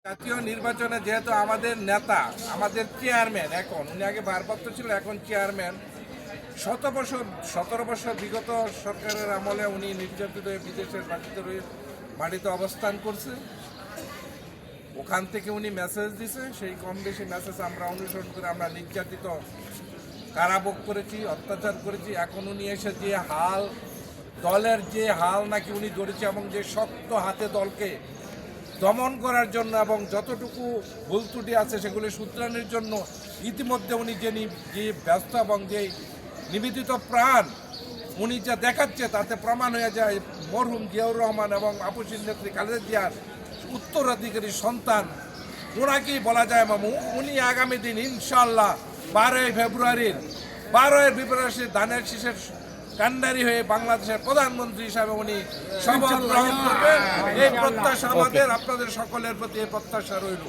জাতীয় নির্বাচনে যেহেতু আমাদের নেতা, আমাদের চেয়ারম্যান, এখন উনি আগে ভারপ্রাপ্ত ছিল, এখন চেয়ারম্যান, 17 বছর বিগত সরকারের আমলে উনি নির্যাতিত হয়ে বিদেশের মাটিতে অবস্থান করছে। ওখান থেকে উনি মেসেজ দিছে, সেই কম বেশি মেসেজ আমরা অনুসরণ করে আমরা নির্যাতিত, কারাভোগ করেছি, অত্যাচার করেছি। এখন উনি এসে যে হাল, দলের যে হাল নাকি উনি ধরেছে এবং যে শক্ত হাতে দলকে দমন করার জন্য এবং যতটুকু ভুল ত্রুটি আছে সেগুলি শুধরানোর জন্য ইতিমধ্যে উনি যে ব্যস্ত এবং যে নিবেদিত প্রাণ উনি যা দেখাচ্ছে তাতে প্রমাণ হয়ে যায় মরহুম জিয়াউর রহমান এবং আপসীর নেত্রী খালেদা জিয়ার উত্তরাধিকারী সন্তান। ওনাকেই বলা যায় মামু। উনি আগামী দিন ইনশাল্লাহ 12 ফেব্রুয়ারির বিপ্লবী ধানের শীষের কান্ডারি হয়ে বাংলাদেশের প্রধানমন্ত্রী হিসাবে উনি শপথ গ্রহণ করবেন। এই প্রত্যাশা আমাদের, আপনাদের সকলের প্রতি এই প্রত্যাশা রইল।